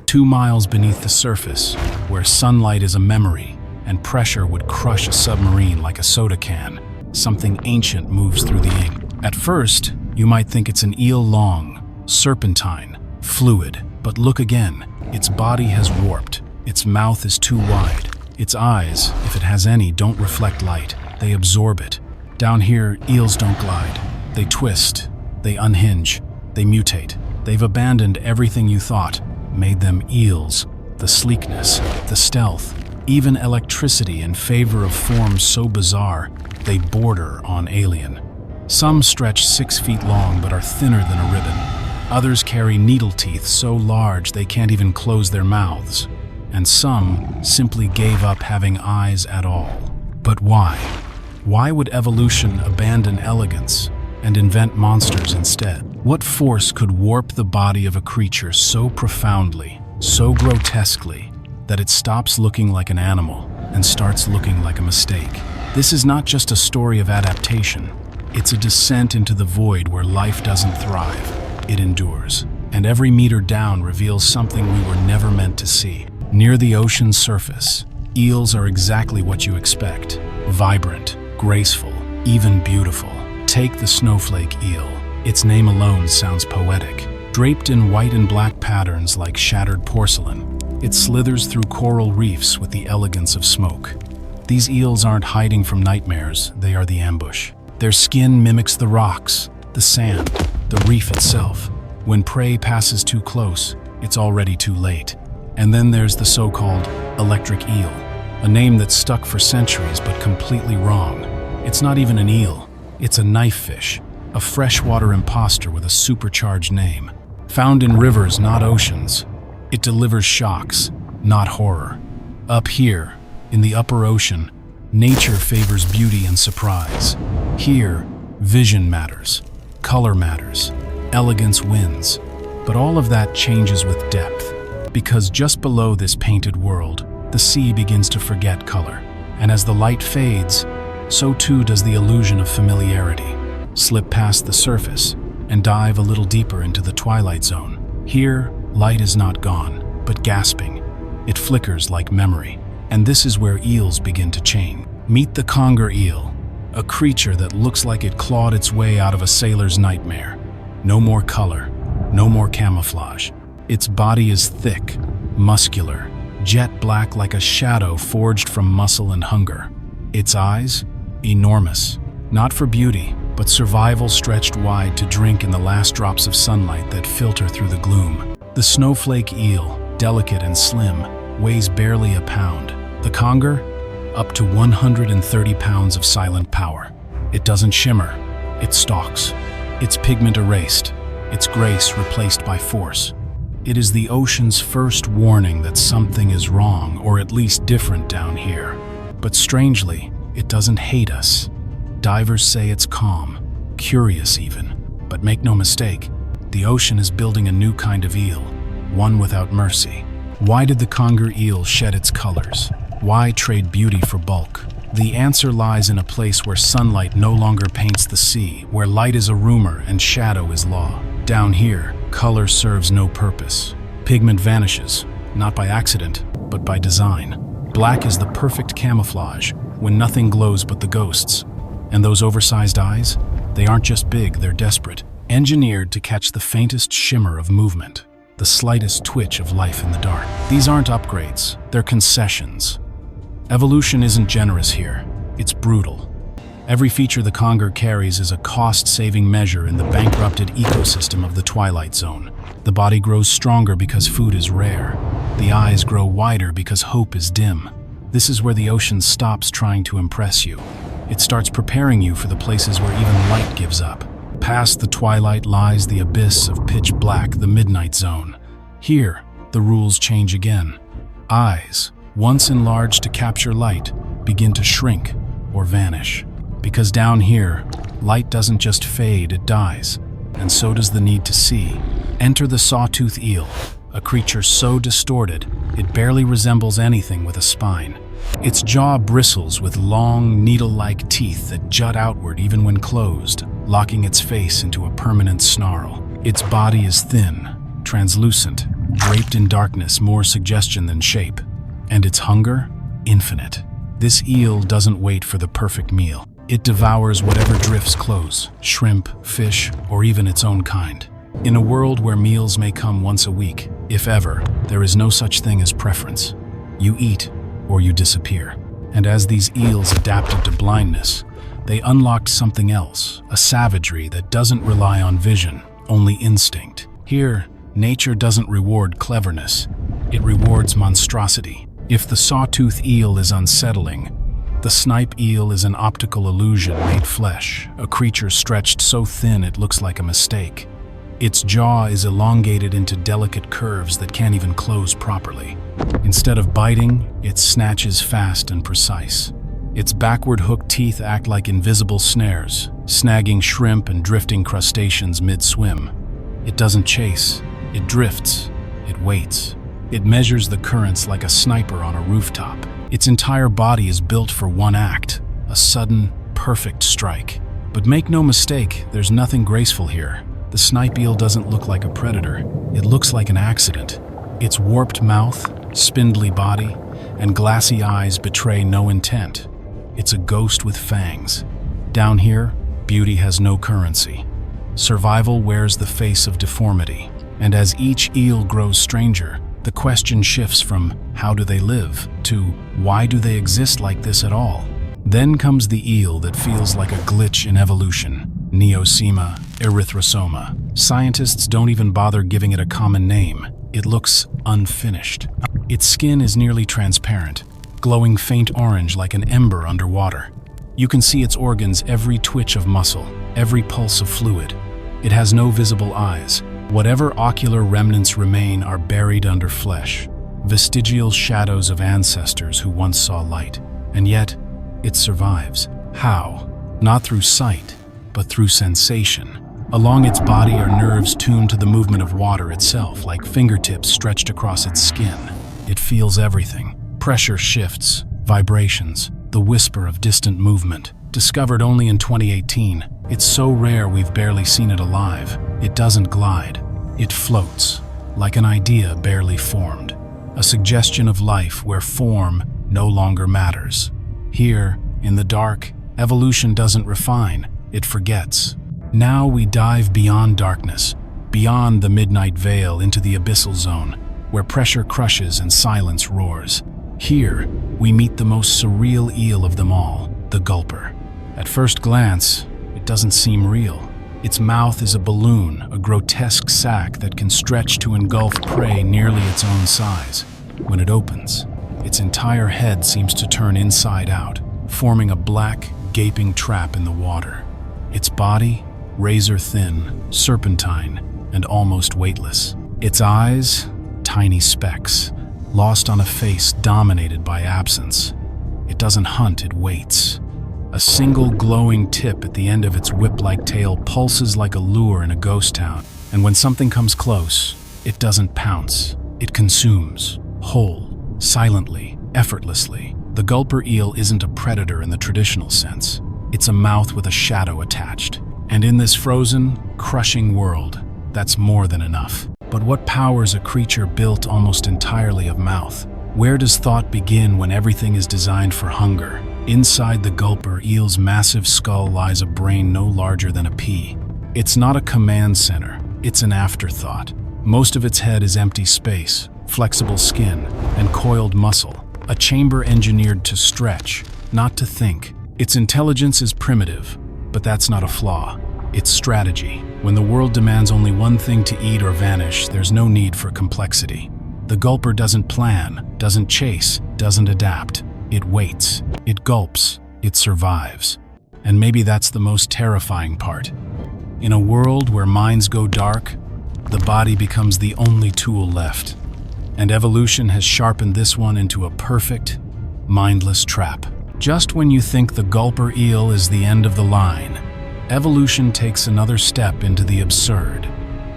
2 miles beneath the surface, where sunlight is a memory and pressure would crush a submarine like a soda can, something ancient moves through the ink. At first, you might think it's an eel long, serpentine, fluid, but look again. Its body has warped, its mouth is too wide, its eyes, if it has any, don't reflect light, they absorb it. Down here, eels don't glide. They twist, they unhinge, they mutate. They've abandoned everything you thought made them eels, the sleekness, the stealth, even electricity in favor of forms so bizarre they border on alien. Some stretch 6 feet long but are thinner than a ribbon. Others carry needle teeth so large they can't even close their mouths. And some simply gave up having eyes at all. But why? Why would evolution abandon elegance and invent monsters instead? What force could warp the body of a creature so profoundly, so grotesquely, that it stops looking like an animal and starts looking like a mistake? This is not just a story of adaptation. It's a descent into the void where life doesn't thrive. It endures. And every meter down reveals something we were never meant to see. Near the ocean's surface, eels are exactly what you expect. Vibrant, graceful, even beautiful. Take the snowflake eel. Its name alone sounds poetic. Draped in white and black patterns like shattered porcelain, it slithers through coral reefs with the elegance of smoke. These eels aren't hiding from nightmares, they are the ambush. Their skin mimics the rocks, the sand, the reef itself. When prey passes too close, it's already too late. And then there's the so-called electric eel, a name that's stuck for centuries but completely wrong. It's not even an eel, it's a knife fish, a freshwater imposter with a supercharged name. Found in rivers, not oceans, it delivers shocks, not horror. Up here, in the upper ocean, nature favors beauty and surprise. Here, vision matters, color matters, elegance wins. But all of that changes with depth, because just below this painted world, the sea begins to forget color. And as the light fades, so too does the illusion of familiarity. Slip past the surface and dive a little deeper into the twilight zone. Here, light is not gone, but gasping. It flickers like memory. And this is where eels begin to change. Meet the conger eel, a creature that looks like it clawed its way out of a sailor's nightmare. No more color, no more camouflage. Its body is thick, muscular, jet black like a shadow forged from muscle and hunger. Its eyes? Enormous. Not for beauty, but survival stretched wide to drink in the last drops of sunlight that filter through the gloom. The snowflake eel, delicate and slim, weighs barely a pound. The conger? Up to 130 pounds of silent power. It doesn't shimmer, it stalks. Its pigment erased, its grace replaced by force. It is the ocean's first warning that something is wrong, or at least different down here. But strangely, it doesn't hate us. Divers say it's calm, curious even. But make no mistake, the ocean is building a new kind of eel, one without mercy. Why did the conger eel shed its colors? Why trade beauty for bulk? The answer lies in a place where sunlight no longer paints the sea, where light is a rumor and shadow is law. Down here, color serves no purpose. Pigment vanishes, not by accident, but by design. Black is the perfect camouflage, when nothing glows but the ghosts. And those oversized eyes? They aren't just big, they're desperate, engineered to catch the faintest shimmer of movement, the slightest twitch of life in the dark. These aren't upgrades, they're concessions. Evolution isn't generous here, it's brutal. Every feature the conger carries is a cost-saving measure in the bankrupted ecosystem of the twilight zone. The body grows stronger because food is rare. The eyes grow wider because hope is dim. This is where the ocean stops trying to impress you. It starts preparing you for the places where even light gives up. Past the twilight lies the abyss of pitch black, the midnight zone. Here, the rules change again. Eyes, once enlarged to capture light, begin to shrink or vanish. Because down here, light doesn't just fade, it dies. And so does the need to see. Enter the sawtooth eel, a creature so distorted, it barely resembles anything with a spine. Its jaw bristles with long, needle-like teeth that jut outward even when closed, locking its face into a permanent snarl. Its body is thin, translucent, draped in darkness, more suggestion than shape. And its hunger? Infinite. This eel doesn't wait for the perfect meal. It devours whatever drifts close, shrimp, fish, or even its own kind. In a world where meals may come once a week, if ever, there is no such thing as preference. You eat, or you disappear. And as these eels adapted to blindness, they unlocked something else, a savagery that doesn't rely on vision, only instinct. Here, nature doesn't reward cleverness, it rewards monstrosity. If the sawtooth eel is unsettling, the snipe eel is an optical illusion made flesh, a creature stretched so thin it looks like a mistake. Its jaw is elongated into delicate curves that can't even close properly. Instead of biting, it snatches fast and precise. Its backward hooked teeth act like invisible snares, snagging shrimp and drifting crustaceans mid-swim. It doesn't chase, it drifts, it waits. It measures the currents like a sniper on a rooftop. Its entire body is built for one act, a sudden, perfect strike. But make no mistake, there's nothing graceful here. The snipe eel doesn't look like a predator. It looks like an accident. Its warped mouth, spindly body, and glassy eyes betray no intent. It's a ghost with fangs. Down here, beauty has no currency. Survival wears the face of deformity. And as each eel grows stranger, the question shifts from how do they live to why do they exist like this at all? Then comes the eel that feels like a glitch in evolution. Neosema, erythrosoma. Scientists don't even bother giving it a common name. It looks unfinished. Its skin is nearly transparent, glowing faint orange like an ember underwater. You can see its organs, every twitch of muscle, every pulse of fluid. It has no visible eyes. Whatever ocular remnants remain are buried under flesh, vestigial shadows of ancestors who once saw light. And yet, it survives. How? Not through sight, but through sensation. Along its body are nerves tuned to the movement of water itself, like fingertips stretched across its skin. It feels everything. Pressure shifts, vibrations, the whisper of distant movement. Discovered only in 2018, it's so rare we've barely seen it alive. It doesn't glide. It floats, like an idea barely formed. A suggestion of life where form no longer matters. Here, in the dark, evolution doesn't refine, it forgets. Now we dive beyond darkness, beyond the midnight veil into the abyssal zone, where pressure crushes and silence roars. Here, we meet the most surreal eel of them all, the gulper. At first glance, it doesn't seem real. Its mouth is a balloon, a grotesque sac that can stretch to engulf prey nearly its own size. When it opens, its entire head seems to turn inside out, forming a black, gaping trap in the water. Its body, razor thin, serpentine, and almost weightless. Its eyes, tiny specks, lost on a face dominated by absence. It doesn't hunt, it waits. A single glowing tip at the end of its whip-like tail pulses like a lure in a ghost town. And when something comes close, it doesn't pounce. It consumes, whole, silently, effortlessly. The gulper eel isn't a predator in the traditional sense. It's a mouth with a shadow attached. And in this frozen, crushing world, that's more than enough. But what powers a creature built almost entirely of mouth? Where does thought begin when everything is designed for hunger? Inside the gulper eel's massive skull lies a brain no larger than a pea. It's not a command center, it's an afterthought. Most of its head is empty space, flexible skin, and coiled muscle, a chamber engineered to stretch, not to think. Its intelligence is primitive, but that's not a flaw. It's strategy. When the world demands only one thing to eat or vanish, there's no need for complexity. The gulper doesn't plan, doesn't chase, doesn't adapt. It waits, it gulps, it survives. And maybe that's the most terrifying part. In a world where minds go dark, the body becomes the only tool left. And evolution has sharpened this one into a perfect, mindless trap. Just when you think the gulper eel is the end of the line, evolution takes another step into the absurd.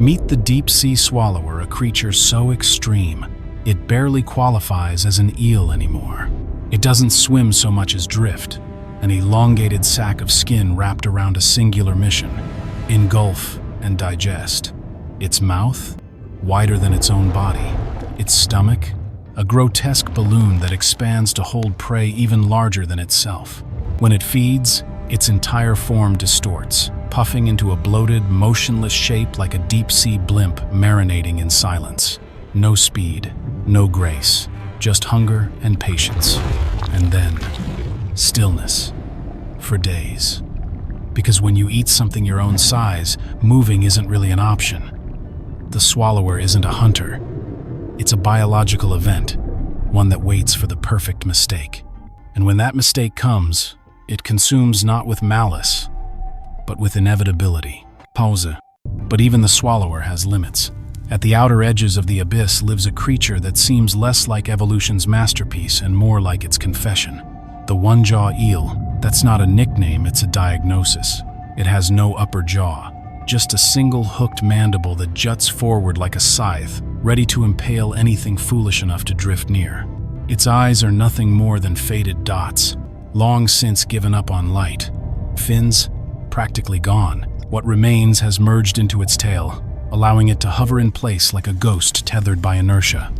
Meet the deep-sea swallower, a creature so extreme, it barely qualifies as an eel anymore. It doesn't swim so much as drift, an elongated sack of skin wrapped around a singular mission: engulf and digest. Its mouth? wider than its own body. Its stomach, a grotesque balloon that expands to hold prey even larger than itself. When it feeds, its entire form distorts, puffing into a bloated, motionless shape like a deep-sea blimp marinating in silence. No speed, no grace, just hunger and patience. And then, stillness. For days. Because when you eat something your own size, moving isn't really an option. The swallower isn't a hunter. It's a biological event, one that waits for the perfect mistake. And when that mistake comes, it consumes not with malice, but with inevitability. Pause. But even the swallower has limits. At the outer edges of the abyss lives a creature that seems less like evolution's masterpiece and more like its confession. The one-jaw eel. That's not a nickname, it's a diagnosis. It has no upper jaw, just a single hooked mandible that juts forward like a scythe, ready to impale anything foolish enough to drift near. Its eyes are nothing more than faded dots, long since given up on light. Fins, practically gone. What remains has merged into its tail, allowing it to hover in place like a ghost tethered by inertia.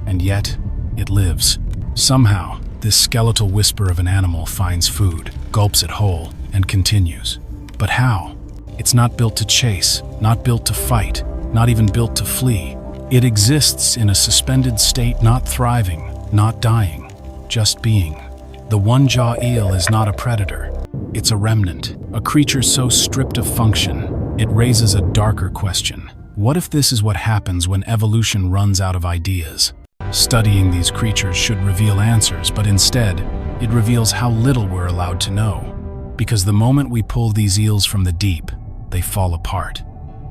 And yet, it lives. Somehow, this skeletal whisper of an animal finds food, gulps it whole, and continues. But how? It's not built to chase, not built to fight, not even built to flee. It exists in a suspended state, not thriving, not dying, just being. The one-jaw eel is not a predator. It's a remnant, a creature so stripped of function, it raises a darker question. What if this is what happens when evolution runs out of ideas? Studying these creatures should reveal answers, but instead, it reveals how little we're allowed to know. Because the moment we pull these eels from the deep, they fall apart.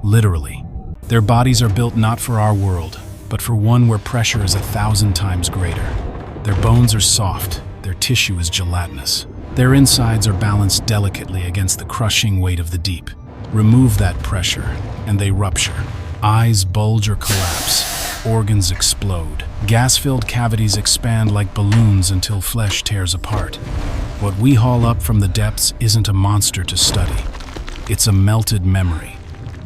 Literally. Their bodies are built not for our world, but for one where pressure is 1,000 times greater. Their bones are soft, their tissue is gelatinous. Their insides are balanced delicately against the crushing weight of the deep. Remove that pressure, and they rupture. Eyes bulge or collapse. Organs explode. Gas-filled cavities expand like balloons until flesh tears apart. What we haul up from the depths isn't a monster to study. It's a melted memory,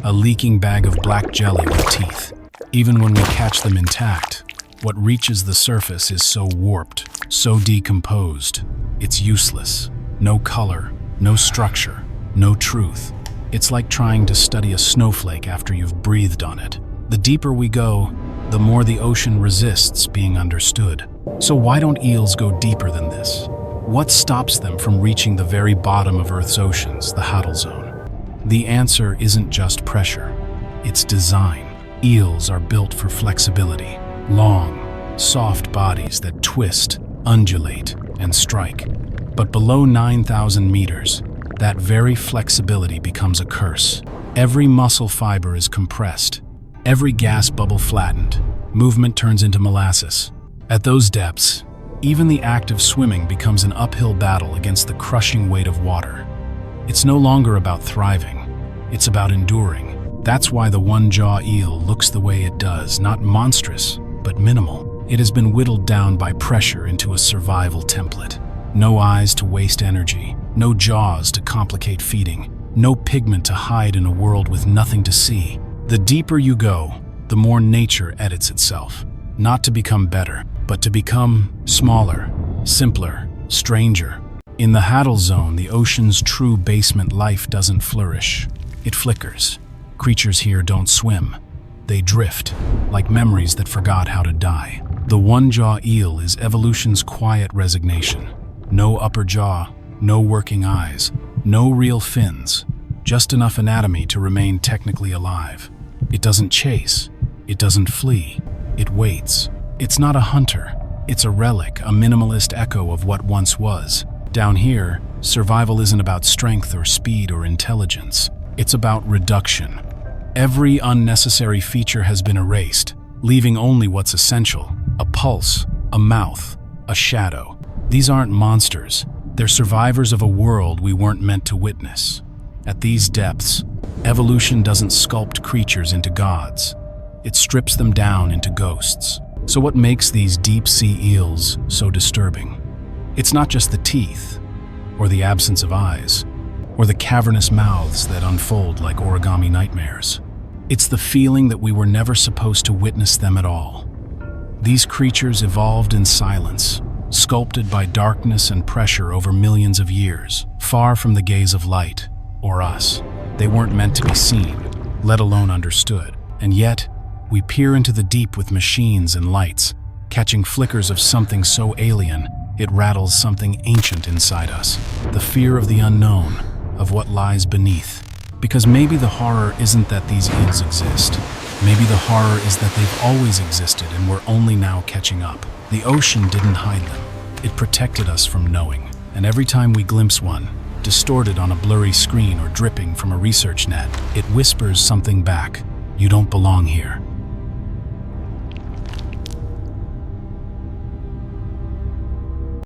a leaking bag of black jelly with teeth. Even when we catch them intact, what reaches the surface is so warped, so decomposed. It's useless. No color, no structure, no truth. It's like trying to study a snowflake after you've breathed on it. The deeper we go, the more the ocean resists being understood. So why don't eels go deeper than this? What stops them from reaching the very bottom of Earth's oceans, the Hadal Zone? The answer isn't just pressure, it's design. Eels are built for flexibility, long, soft bodies that twist, undulate, and strike. But below 9,000 meters, that very flexibility becomes a curse. Every muscle fiber is compressed, every gas bubble flattened, movement turns into molasses. At those depths, even the act of swimming becomes an uphill battle against the crushing weight of water. It's no longer about thriving, it's about enduring. That's why the one-jaw eel looks the way it does, not monstrous, but minimal. It has been whittled down by pressure into a survival template. No eyes to waste energy, no jaws to complicate feeding, no pigment to hide in a world with nothing to see. The deeper you go, the more nature edits itself. Not to become better, but to become smaller, simpler, stranger. In the Hadal Zone, the ocean's true basement life doesn't flourish. It flickers. Creatures here don't swim. They drift, like memories that forgot how to die. The one-jaw eel is evolution's quiet resignation. No upper jaw, no working eyes, no real fins, just enough anatomy to remain technically alive. It doesn't chase, it doesn't flee, it waits. It's not a hunter, it's a relic, a minimalist echo of what once was. Down here, survival isn't about strength or speed or intelligence. It's about reduction. Every unnecessary feature has been erased, leaving only what's essential: a pulse, a mouth, a shadow. These aren't monsters. They're survivors of a world we weren't meant to witness. At these depths, evolution doesn't sculpt creatures into gods. It strips them down into ghosts. So what makes these deep-sea eels so disturbing? It's not just the teeth, or the absence of eyes, or the cavernous mouths that unfold like origami nightmares. It's the feeling that we were never supposed to witness them at all. These creatures evolved in silence, sculpted by darkness and pressure over millions of years, far from the gaze of light, or us. They weren't meant to be seen, let alone understood. And yet, we peer into the deep with machines and lights, catching flickers of something so alien, it rattles something ancient inside us. The fear of the unknown, of what lies beneath. Because maybe the horror isn't that these eels exist. Maybe the horror is that they've always existed and we're only now catching up. The ocean didn't hide them. It protected us from knowing. And every time we glimpse one, distorted on a blurry screen or dripping from a research net, it whispers something back. You don't belong here.